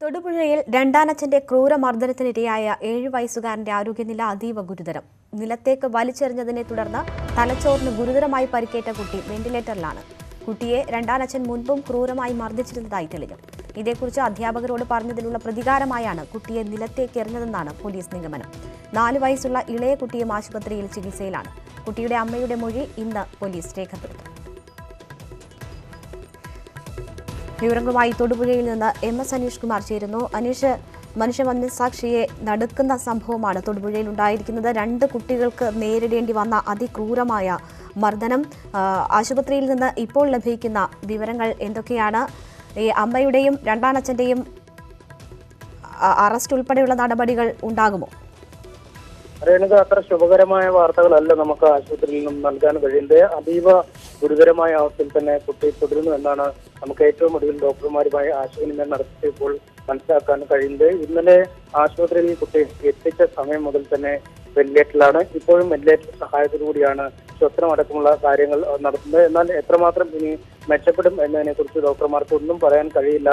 തൊടുപുഴയിൽ രണ്ടാനച്ഛന്റെ ക്രൂരമർദ്ദനത്തിനിരയായ 7 വയസ്സുകാരന്റെ ആരോഗ്യനില അതീവ ഗുരുതരം. നിലത്തേക്ക് വലിച്ചെറിഞ്ഞതിനെ തുടർന്ന് തലച്ചോറിന് ഗുരുതരമായി പരിക്കേറ്റ കുട്ടി വെന്റിലേറ്ററിലാണ്. കുട്ടിയെ രണ്ടാനച്ഛൻ മുൻപും ക്രൂരമായി മർദ്ദിച്ചിരുന്നതായി തെളിഞ്ഞു. ഇതേക്കുറിച്ച് അധ്യാപകരോട് പറഞ്ഞതിനുള്ള പ്രതികാരമായാണ് കുട്ടിയെ നിലത്തേക്ക് എറിഞ്ഞതെന്നാണ് പോലീസ് നിഗമനം. 4 വയസ്സുള്ള ഇളയ കുട്ടിയും ആശുപത്രിയിൽ ചികിത്സയിലാണ്. കുട്ടിയുടെ അമ്മയുടെ മൊഴി ഇന്ന് പോലീസ് രേഖപ്പെടുത്തും. വിവരങ്ങളുമായി തൊടുപുഴയിൽ നിന്ന് MS അനീഷ് കുമാർ ചേരുന്നു. അനീഷ്, മനുഷ്യമനസാക്ഷിയെ നടുക്കുന്ന സംഭവമാണ് തൊടുപുഴയിൽ ഉണ്ടായിരിക്കുന്നത്. 2 കുട്ടികൾക്ക് നേരിടേണ്ടി വന്ന അതിക്രൂരമായ മർദ്ദനം. ആശുപത്രിയിൽ നിന്ന് ഇപ്പോൾ ലഭിക്കുന്ന വിവരങ്ങൾ എന്തൊക്കെയാണ്? ഈ അമ്മയുടെയും രണ്ടാനച്ഛന്റെയും അറസ്റ്റ് ഉൾപ്പെടെയുള്ള നടപടികൾ ഉണ്ടാകുമോ? രേണുക, അത്ര ശുഭകരമായ വാർത്തകളല്ല നമുക്ക് ആശുപത്രിയിൽ നിന്നും നൽകാൻ കഴിയുന്നത്. അതീവ ഗുരുതരമായ അവസ്ഥയിൽ തന്നെ കുട്ടി തുടരുന്നു എന്നാണ് നമുക്ക് ഏറ്റവും ഒടുവിൽ ഡോക്ടർമാരുമായി ആശയവിനിമയം നടത്തിയപ്പോൾ മനസ്സിലാക്കാൻ കഴിയുന്നത്. ഇന്നലെ ആശുപത്രിയിൽ കുട്ടി എത്തിച്ച സമയം മുതൽ തന്നെ വെന്റിലേറ്ററിലാണ്. ഇപ്പോഴും വെന്റിലേറ്റർ സഹായത്തോടുകൂടിയാണ് ശ്വസനമടക്കമുള്ള കാര്യങ്ങൾ നടത്തുന്നത്. എന്നാൽ എത്രമാത്രം ഇനി മെച്ചപ്പെടും എന്നതിനെ കുറിച്ച് ഡോക്ടർമാർക്ക് ഒന്നും പറയാൻ കഴിയില്ല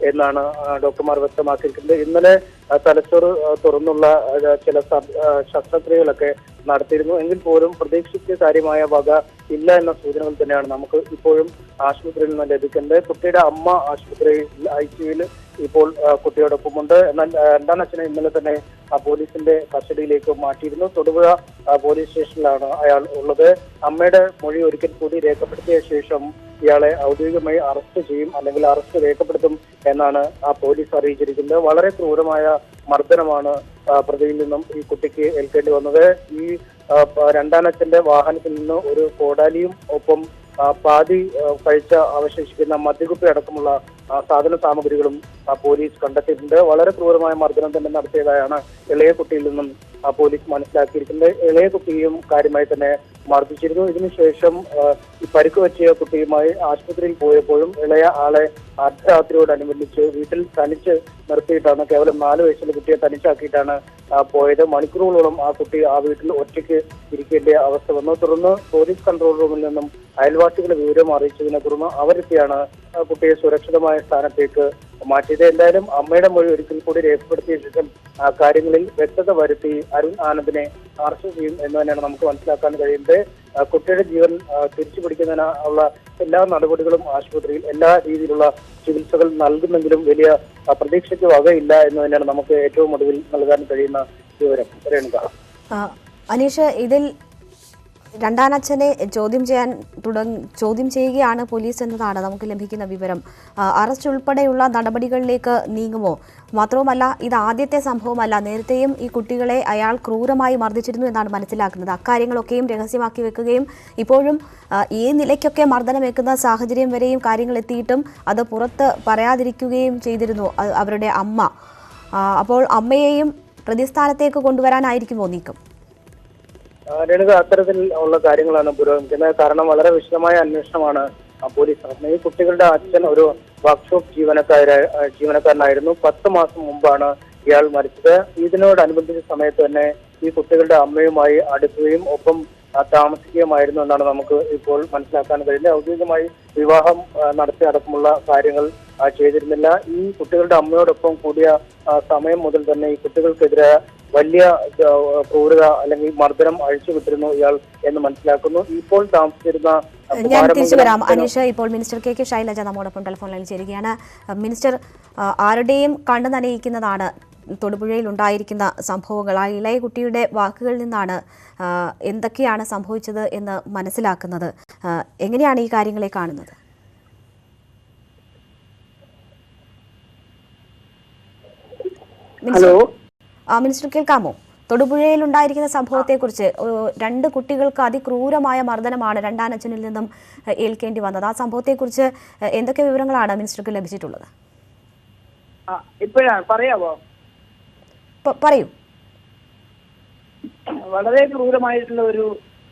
എന്നാണ് ഡോക്ടർമാർ വ്യക്തമാക്കിയിരിക്കുന്നത്. ഇന്നലെ തലച്ചോറ് തുറന്നുള്ള ചില ശസ്ത്രക്രിയകളൊക്കെ നടത്തിയിരുന്നു. എങ്കിൽ പോലും പ്രതീക്ഷിച്ച കാര്യമായ വക ഇല്ല എന്ന സൂചനകൾ തന്നെയാണ് നമുക്ക് ഇപ്പോഴും ആശുപത്രിയിൽ നിന്ന് ലഭിക്കുന്നത്. കുട്ടിയുടെ അമ്മ ആശുപത്രിയിൽ ICUവിൽ ഇപ്പോൾ കുട്ടിയോടൊപ്പമുണ്ട്. എന്നാൽ രണ്ടാനച്ഛനെ ഇന്നലെ തന്നെ പോലീസിന്റെ കസ്റ്റഡിയിലേക്ക് മാറ്റിയിരുന്നു. തൊടുപുഴ പോലീസ് സ്റ്റേഷനിലാണ് അയാൾ ഉള്ളത്. അമ്മയുടെ മൊഴി ഒരിക്കൽ കൂടി രേഖപ്പെടുത്തിയ ശേഷം ഇയാളെ ഔദ്യോഗികമായി അറസ്റ്റ് ചെയ്യും, അല്ലെങ്കിൽ അറസ്റ്റ് രേഖപ്പെടുത്തും എന്നാണ് പോലീസ് അറിയിച്ചിരിക്കുന്നത്. വളരെ ക്രൂരമായ മർദ്ദനമാണ് പ്രതിയിൽ നിന്നും ഈ കുട്ടിക്ക് ഏൽക്കേണ്ടി വന്നത്. ഈ രണ്ടാനച്ഛന്റെ വാഹനത്തിൽ നിന്ന് ഒരു കോടാലിയും ഒപ്പം പാതി കഴിച്ച അവശേഷിക്കുന്ന മദ്യകുപ്പി അടക്കമുള്ള സാധന സാമഗ്രികളും പോലീസ് കണ്ടെത്തിയിട്ടുണ്ട്. വളരെ ക്രൂരമായ മർദ്ദനം തന്നെ നടത്തിയതായാണ് ഇളയ കുട്ടിയിൽ നിന്നും പോലീസ് മനസ്സിലാക്കിയിരിക്കുന്നത്. ഇളയ കുട്ടിയും കാര്യമായി തന്നെ മർദ്ദിച്ചിരുന്നു. ഇതിനുശേഷം ഈ പരിക്ക് പറ്റിയ കുട്ടിയുമായി ആശുപത്രിയിൽ പോയപ്പോഴും ഇളയ ആളെ അർദ്ധരാത്രിയോടനുബന്ധിച്ച് വീട്ടിൽ തനിച്ച് നിർത്തിയിട്ടാണ്, കേവലം 4 വയസ്സുള്ള കുട്ടിയെ തനിച്ചാക്കിയിട്ടാണ് പോയത്. മണിക്കൂറുകളോളം ആ കുട്ടി ആ വീട്ടിൽ ഒറ്റയ്ക്ക് ഇരിക്കേണ്ട അവസ്ഥ വന്നു. തുടർന്ന് പോലീസ് കൺട്രോൾ റൂമിൽ നിന്നും അയൽവാസികളെ വിവരം അറിയിച്ചതിനെ തുടർന്ന് അവരെത്തിയാണ് കുട്ടിയെ സുരക്ഷിതമായ സ്ഥാനത്തേക്ക് മാറ്റിയത്. എന്തായാലും അമ്മയുടെ മൊഴി ഒരിക്കൽ കൂടി രേഖപ്പെടുത്തിയ ശേഷം കാര്യങ്ങളിൽ വ്യക്തത വരുത്തി അരുൺ ആനന്ദിനെ അറസ്റ്റ് ചെയ്യും എന്ന് തന്നെയാണ് നമുക്ക് മനസ്സിലാക്കാൻ കഴിയുന്നത്. കുട്ടിയുടെ ജീവൻ തിരിച്ചു പിടിക്കുന്നതിനുള്ള എല്ലാ നടപടികളും ആശുപത്രിയിൽ എല്ലാ രീതിയിലുള്ള ചികിത്സകൾ നൽകുന്നെങ്കിലും വലിയ പ്രതീക്ഷയ്ക്ക് വകയില്ല എന്ന് തന്നെയാണ് നമുക്ക് ഏറ്റവും ഒടുവിൽ നൽകാൻ കഴിയുന്ന വിവരം. രേണുക, അനീഷ്, ഇതിൽ രണ്ടാനച്ഛനെ ചോദ്യം ചെയ്യുകയാണ് പോലീസ് എന്നതാണ് നമുക്ക് ലഭിക്കുന്ന വിവരം. അറസ്റ്റ് ഉൾപ്പെടെയുള്ള നടപടികളിലേക്ക് നീങ്ങുമോ? മാത്രവുമല്ല, ഇത് ആദ്യത്തെ സംഭവമല്ല. നേരത്തെയും ഈ കുട്ടികളെ അയാൾ ക്രൂരമായി മർദ്ദിച്ചിരുന്നു എന്നാണ് മനസ്സിലാക്കുന്നത്. അക്കാര്യങ്ങളൊക്കെയും രഹസ്യമാക്കി വെക്കുകയും ഇപ്പോഴും ഈ നിലയ്ക്കൊക്കെ മർദ്ദനമേക്കുന്ന സാഹചര്യം വരെയും കാര്യങ്ങൾ എത്തിയിട്ടും അത് പുറത്ത് പറയാതിരിക്കുകയും ചെയ്തിരുന്നു അവരുടെ അമ്മ. അപ്പോൾ അമ്മയെയും പ്രതിസ്ഥാനത്തേക്ക് കൊണ്ടുവരാനായിരിക്കുമോ നീക്കം? രേണുക, അത്തരത്തിൽ ഉള്ള കാര്യങ്ങളാണ് പുരോഗമിക്കുന്നത്. കാരണം വളരെ വിശദമായ അന്വേഷണമാണ് പോലീസ് നടത്തുന്നത്. ഈ കുട്ടികളുടെ അച്ഛൻ ഒരു വർക്ക്ഷോപ്പ് ജീവനക്കാരനായിരുന്നു. 10 മാസം മുമ്പാണ് ഇയാൾ മരിച്ചത്. ഇതിനോടനുബന്ധിച്ച സമയത്ത് തന്നെ ഈ കുട്ടികളുടെ അമ്മയുമായി അടുക്കുകയും ഒപ്പം താമസിക്കുകയുമായിരുന്നു എന്നാണ് നമുക്ക് ഇപ്പോൾ മനസ്സിലാക്കാൻ കഴിയുന്നത്. ഔദ്യോഗികമായി വിവാഹം നടത്തി അടക്കമുള്ള കാര്യങ്ങൾ ചെയ്തിരുന്നില്ല. ഈ കുട്ടികളുടെ അമ്മയോടൊപ്പം കൂടിയ സമയം മുതൽ തന്നെ ഈ കുട്ടികൾക്കെതിരെ വലിയ ക്രൂരത അല്ലെങ്കിൽ മർദ്ദനം അഴിച്ചുവിട്ടിരുന്നു ഇയാൾ എന്ന് മനസ്സിലാക്കുന്നു. ഇപ്പോൾ താമസിച്ചിരുന്ന ഞാൻ തിരിച്ചു വരാം അനീഷ്. ഇപ്പോൾ മിനിസ്റ്റർ KK ശൈലജ നമ്മോടൊപ്പം ടെലിഫോൺ ലൈനിൽ ചേരുകയാണ്. മിനിസ്റ്റർ, ആരുടെയും കണ്ണു നനയിക്കുന്നതാണ് തൊടുപുഴയിൽ ഉണ്ടായിരിക്കുന്ന സംഭവങ്ങൾ. ആ ഇളയ കുട്ടിയുടെ വാക്കുകളിൽ നിന്നാണ് എന്തൊക്കെയാണ് സംഭവിച്ചത് എന്ന് മനസ്സിലാക്കുന്നത്. എങ്ങനെയാണ് ഈ കാര്യങ്ങളെ കാണുന്നത്? മിനിസ്റ്റർ, കേൾക്കാമോ? തൊടുപുഴയിൽ ഉണ്ടായിരിക്കുന്ന സംഭവത്തെക്കുറിച്ച് 2 കുട്ടികൾക്ക് അതിക്രൂരമായ മർദ്ദനമാണ് രണ്ടാനച്ഛനിൽ നിന്നും ഏൽക്കേണ്ടി വന്നത്. ആ സംഭവത്തെക്കുറിച്ച് എന്തൊക്കെ വിവരങ്ങളാണ് മിനിസ്റ്റർക്ക് ലഭിച്ചിട്ടുള്ളത്? പറയാമോ? പറയൂ. വളരെ ക്രൂരമായിട്ടുള്ള ഒരു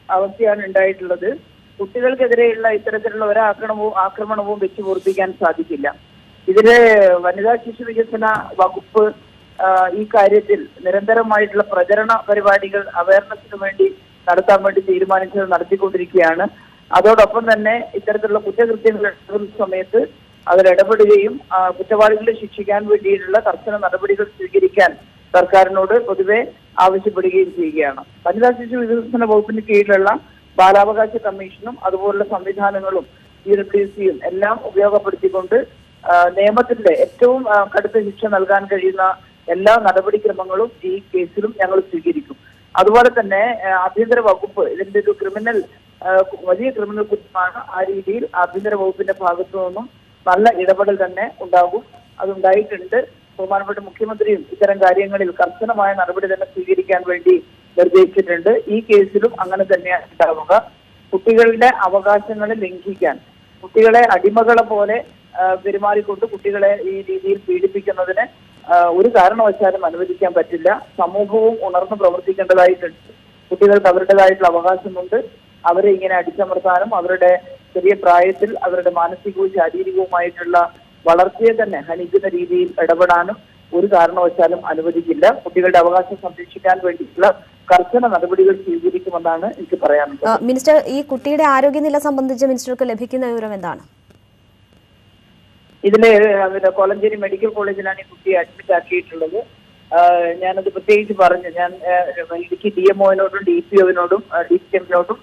അവസ്ഥയാണ് ഉണ്ടായിട്ടുള്ളത്. കുട്ടികൾക്കെതിരെയുള്ള ഇത്തരത്തിലുള്ള ആക്രമണവും വെച്ച് പൊറുപ്പിക്കാൻ സാധിക്കില്ല. ഇതില് വനിതാ ശിശു വികസന വകുപ്പ് ഈ കാര്യത്തിൽ നിരന്തരമായിട്ടുള്ള പ്രചരണ പരിപാടികൾ അവയർനെസ്സിന് വേണ്ടി നടത്താൻ വേണ്ടി നടത്തിക്കൊണ്ടിരിക്കുകയാണ്. അതോടൊപ്പം തന്നെ ഇത്തരത്തിലുള്ള കുറ്റകൃത്യങ്ങൾ സമയത്ത് അതിൽ ഇടപെടുകയും കുറ്റവാളികളെ ശിക്ഷിക്കാൻ വേണ്ടിയിട്ടുള്ള കർശന നടപടികൾ സ്വീകരിക്കാൻ സർക്കാരിനോട് പൊതുവെ ആവശ്യപ്പെടുകയും ചെയ്യുകയാണ്. വനിതാ ശിശു വികസന വകുപ്പിന് കീഴിലുള്ള ബാലാവകാശ കമ്മീഷനും അതുപോലുള്ള സംവിധാനങ്ങളും UWCയും എല്ലാം ഉപയോഗപ്പെടുത്തിക്കൊണ്ട് നിയമത്തിന്റെ ഏറ്റവും കടുത്ത ശിക്ഷ നൽകാൻ കഴിയുന്ന എല്ലാ നടപടിക്രമങ്ങളും ഈ കേസിലും ഞങ്ങൾ സ്വീകരിക്കും. അതുപോലെ തന്നെ ആഭ്യന്തര വകുപ്പ് ഇതിന്റെ ഒരു വലിയ ക്രിമിനൽ കുറ്റമാണ്. ആ രീതിയിൽ ആഭ്യന്തര വകുപ്പിന്റെ ഭാഗത്തു നിന്നും നല്ല ഇടപെടൽ തന്നെ ഉണ്ടാകും. അതുണ്ടായിട്ടുണ്ട്. ബഹുമാനപ്പെട്ട മുഖ്യമന്ത്രിയും ഇത്തരം കാര്യങ്ങളിൽ കർശനമായ നടപടി തന്നെ സ്വീകരിക്കാൻ വേണ്ടി നിർദ്ദേശിച്ചിട്ടുണ്ട്. ഈ കേസിലും അങ്ങനെ തന്നെയാണ് ഉണ്ടാവുക. കുട്ടികളുടെ അവകാശങ്ങളെ ലംഘിക്കാൻ, കുട്ടികളെ അടിമകളെ പോലെ പെരുമാറിക്കൊണ്ട് കുട്ടികളെ ഈ രീതിയിൽ പീഡിപ്പിക്കുന്നതിന് ഒരു കാരണവശാലും അനുവദിക്കാൻ പറ്റില്ല. സമൂഹവും ഉണർന്ന് പ്രവർത്തിക്കേണ്ടതായിട്ടുണ്ട്. കുട്ടികൾക്ക് അവരുടേതായിട്ടുള്ള അവകാശമുണ്ട്. അവരെ ഇങ്ങനെ അടിച്ചമർത്താനും അവരുടെ ചെറിയ പ്രായത്തിൽ അവരുടെ മാനസികവും ശാരീരികവുമായിട്ടുള്ള വളർച്ചയെ തന്നെ ഹനിക്കുന്ന രീതിയിൽ ഇടപെടാനും ഒരു കാരണവശാലും അനുവദിക്കില്ല. കുട്ടികളുടെ അവകാശം സംരക്ഷിക്കാൻ വേണ്ടിയിട്ടുള്ള കർശന നടപടികൾ സ്വീകരിക്കുമെന്നാണ് എനിക്ക് പറയാനുള്ളത്. മിനിസ്റ്റർ, ഈ കുട്ടിയുടെ ആരോഗ്യനില സംബന്ധിച്ച് മിനിസ്റ്റർക്ക് ലഭിക്കുന്ന വിവരം എന്താണ്? ഇതില് കോലഞ്ചേരി മെഡിക്കൽ കോളേജിലാണ് ഈ കുട്ടിയെ അഡ്മിറ്റ് ആക്കിയിട്ടുള്ളത്. ഞാനത് പ്രത്യേകിച്ച് പറഞ്ഞു. ഞാൻ ഇടുക്കി DMOനോടും DPOനോടും DCMനോടും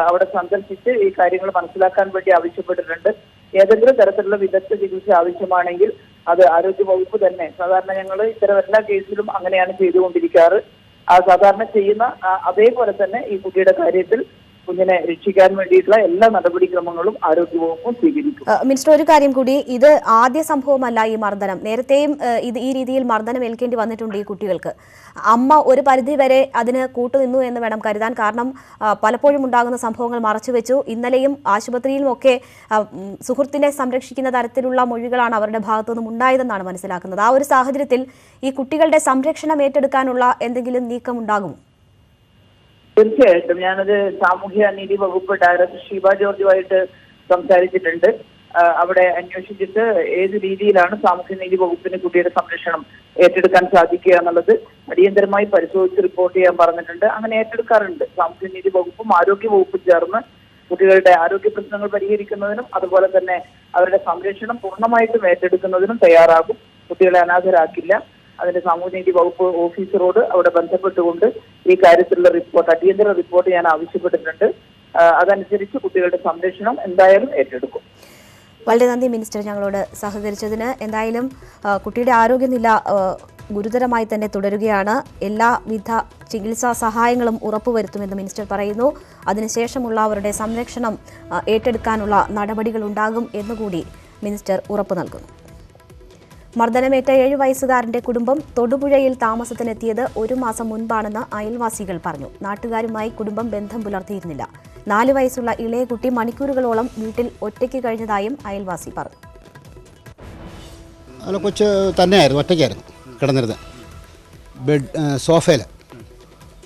അവിടെ സന്ദർശിച്ച് ഈ കാര്യങ്ങൾ മനസ്സിലാക്കാൻ വേണ്ടി ആവശ്യപ്പെട്ടിട്ടുണ്ട്. ഏതെങ്കിലും തരത്തിലുള്ള വിദഗ്ധ ചികിത്സ ആവശ്യമാണെങ്കിൽ അത് ആരോഗ്യ വകുപ്പ് തന്നെ, സാധാരണ ഞങ്ങൾ ഇത്തരം എല്ലാ കേസിലും അങ്ങനെയാണ് ചെയ്തുകൊണ്ടിരിക്കാറ്. സാധാരണ ചെയ്യുന്ന അതേപോലെ തന്നെ ഈ കുട്ടിയുടെ കാര്യത്തിൽ കുഞ്ഞിനെ രക്ഷിക്കാൻ വേണ്ടിയിട്ടുള്ള എല്ലാ നടപടിക്രമങ്ങളും ആരോഗ്യവകുപ്പും സ്വീകരിക്കും. മിനിസ്റ്റർ, ഒരു കാര്യം കൂടി, ഇത് ആദ്യ സംഭവമല്ല ഈ മർദ്ദനം. നേരത്തെയും ഈ രീതിയിൽ മർദ്ദനം ഏൽക്കേണ്ടി വന്നിട്ടുണ്ട് ഈ കുട്ടികൾക്ക്. അമ്മ ഒരു പരിധി വരെ അതിന് കൂട്ടുനിന്നു എന്ന് വേണം കരുതാൻ. കാരണം പലപ്പോഴും ഉണ്ടാകുന്ന സംഭവങ്ങൾ മറച്ചുവെച്ചു. ഇന്നലെയും ആശുപത്രിയിലും ഒക്കെ സുഹൃത്തിനെ സംരക്ഷിക്കുന്ന തരത്തിലുള്ള മൊഴികളാണ് അവരുടെ ഭാഗത്തു നിന്നും ഉണ്ടായതെന്നാണ് മനസ്സിലാക്കുന്നത്. ആ ഒരു സാഹചര്യത്തിൽ ഈ കുട്ടികളുടെ സംരക്ഷണം ഏറ്റെടുക്കാനുള്ള എന്തെങ്കിലും നീക്കം ഉണ്ടാകുമോ? തീർച്ചയായിട്ടും. ഞാനത് സാമൂഹ്യ നീതി വകുപ്പ് ഡയറക്ടർ ഷീബ ജോർജുമായിട്ട് സംസാരിച്ചിട്ടുണ്ട്. അവിടെ അന്വേഷിച്ചിട്ട് ഏത് രീതിയിലാണ് സാമൂഹ്യനീതി വകുപ്പിന് കുട്ടിയുടെ സംരക്ഷണം ഏറ്റെടുക്കാൻ സാധിക്കുക എന്നുള്ളത് അടിയന്തരമായി പരിശോധിച്ച് റിപ്പോർട്ട് ചെയ്യാൻ പറഞ്ഞിട്ടുണ്ട്. അങ്ങനെ ഏറ്റെടുക്കാറുണ്ട്. സാമൂഹ്യനീതി വകുപ്പും ആരോഗ്യ വകുപ്പും ചേർന്ന് കുട്ടികളുടെ ആരോഗ്യ പ്രശ്നങ്ങൾ പരിഹരിക്കുന്നതിനും അതുപോലെ തന്നെ അവരുടെ സംരക്ഷണം പൂർണ്ണമായിട്ടും ഏറ്റെടുക്കുന്നതിനും തയ്യാറാകും. കുട്ടികളെ അനാഥരാക്കില്ല. അതിന്റെ സാമൂഹ്യനീതി വകുപ്പ് ഓഫീസറോട് അവിടെ ബന്ധപ്പെട്ടുകൊണ്ട് ഈ കാര്യത്തിലുള്ള റിപ്പോർട്ട്, അടിയന്തര റിപ്പോർട്ട് ഞാൻ ആവശ്യപ്പെട്ടിട്ടുണ്ട്. അതനുസരിച്ച് കുട്ടികളുടെ സംരക്ഷണം എന്തായാലും ഏറ്റെടുക്കും. വളരെ നന്ദി മിനിസ്റ്റർ, ഞങ്ങളോട് സഹകരിച്ചതിന്. എന്തായാലും കുട്ടിയുടെ ആരോഗ്യനില ഗുരുതരമായി തന്നെ തുടരുകയാണ്. എല്ലാവിധ ചികിത്സാ സഹായങ്ങളും ഉറപ്പുവരുത്തുമെന്ന് മിനിസ്റ്റർ പറയുന്നു. അതിനുശേഷമുള്ള അവരുടെ സംരക്ഷണം ഏറ്റെടുക്കാനുള്ള നടപടികൾ ഉണ്ടാകും എന്നുകൂടി മിനിസ്റ്റർ ഉറപ്പു നൽകുന്നു. മർദ്ദനമേറ്റ 7 വയസ്സുകാരന്റെ കുടുംബം തൊടുപുഴയിൽ താമസത്തിനെത്തിയത് 1 മാസം മുൻപാണെന്ന് അയൽവാസികൾ പറഞ്ഞു. നാട്ടുകാരുമായി കുടുംബം ബന്ധം പുലർത്തിയിരുന്നില്ല. 4 വയസ്സുള്ള ഇളയ കുട്ടി മണിക്കൂറുകളോളം വീട്ടിൽ ഒറ്റയ്ക്ക് കഴിഞ്ഞതായും അയൽവാസി പറഞ്ഞു. അല്ല, കൊച്ച് തന്നെയായിരുന്നു, ഒറ്റയ്ക്കായിരുന്നു കിടന്നിരുന്നത്. ബെഡ് സോഫയിൽ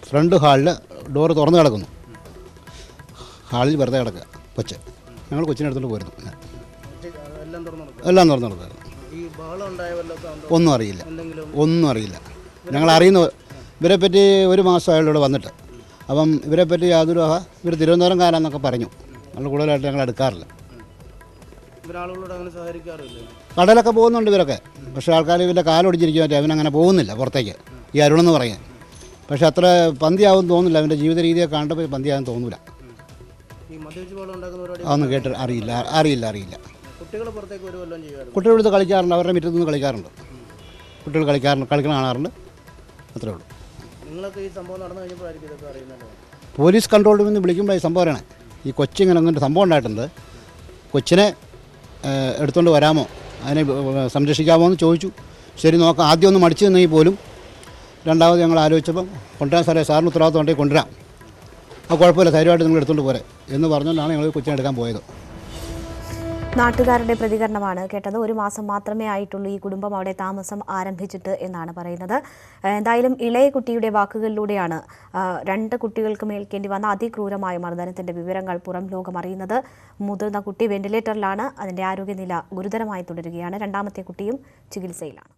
ഫ്രണ്ട് ഹാളിൽ ഡോറ് തുറന്ന് കിടക്കുന്നു. ഹാളിൽ വെറുതെ കിടക്കുക കൊച്ച്. ഞങ്ങൾ കൊച്ചിനെ എടുത്തുകൊണ്ട് പോയിരുന്നു. എല്ലാം തുറന്നു കിടക്കായിരുന്നു. ഒന്നും അറിയില്ല. ഞങ്ങൾ അറിയുന്ന ഇവരെ പറ്റി 1 മാസമായുള്ള ഇവിടെ വന്നിട്ട്. അപ്പം ഇവരെ പറ്റി യാതൊരു ഇവർ തിരുവനന്തപുരംകാരാന്നൊക്കെ പറഞ്ഞു. നമ്മൾ കൂടുതലായിട്ട് ഞങ്ങൾ എടുക്കാറില്ല. കടലൊക്കെ പോകുന്നുണ്ട് ഇവരൊക്കെ. പക്ഷേ ആൾക്കാർ ഇവരുടെ കാലൊടിച്ചിരിക്കാൻ പറ്റി അവനങ്ങനെ പോകുന്നില്ല പുറത്തേക്ക്, ഈ അരുണെന്ന് പറയാൻ. പക്ഷെ അത്ര പന്തിയാവും തോന്നില്ല. അവൻ്റെ ജീവിത രീതിയൊക്കെ കണ്ടപ്പോൾ പന്തിയാവും തോന്നില്ല. അതൊന്നും കേട്ട് അറിയില്ല. കുട്ടികൾ എടുത്ത് കളിക്കാറുണ്ട്. അവരുടെ മുറ്റത്ത് നിന്ന് കളിക്കാറുണ്ട്. കുട്ടികൾ കളിക്കുന്ന കാണാറുണ്ട്. അത്രേ ഉള്ളൂ. പോലീസ് കൺട്രോൾ റൂമിൽ നിന്ന് വിളിക്കുമ്പോൾ ഈ സംഭവം പറയണേ, ഈ കൊച്ചിങ്ങനെ അങ്ങനത്തെ സംഭവം ഉണ്ടായിട്ടുണ്ട്, കൊച്ചിനെ എടുത്തുകൊണ്ട് വരാമോ, അതിനെ സംരക്ഷിക്കാമോ എന്ന് ചോദിച്ചു. ശരി നോക്കാം. ആദ്യം ഒന്ന് മടിച്ചു നിന്നെങ്കിൽ പോലും രണ്ടാമത് ഞങ്ങൾ ആലോചിച്ചപ്പം കൊണ്ടുവരാൻ സാറിന് ഉത്തരവാദിത്വം ഉണ്ടെങ്കിൽ കൊണ്ടുവരാം, ആ കുഴപ്പമില്ല, ധൈര്യമായിട്ട് നിങ്ങൾ എടുത്തുകൊണ്ട് പോരെ എന്ന് പറഞ്ഞുകൊണ്ടാണ് ഞങ്ങൾ കൊച്ചിനെ എടുക്കാൻ പോയത്. നാട്ടുകാരുടെ പ്രതികരണമാണ് കേട്ടത്. 1 മാസം മാത്രമേ ആയിട്ടുള്ളൂ ഈ കുടുംബം അവിടെ താമസം ആരംഭിച്ചിട്ട് എന്നാണ് പറയുന്നത്. എന്തായാലും ഇളയ കുട്ടിയുടെ വാക്കുകളിലൂടെയാണ് 2 കുട്ടികൾക്ക് മേൽക്കേണ്ടി വന്ന അതിക്രൂരമായ മർദ്ദനത്തിന്റെ വിവരങ്ങൾ പുറം ലോകം അറിയുന്നത്. മുതിർന്ന കുട്ടി വെന്റിലേറ്ററിലാണ്. അതിന്റെ ആരോഗ്യനില ഗുരുതരമായി തുടരുകയാണ്. രണ്ടാമത്തെ കുട്ടിയും ചികിത്സയിലാണ്.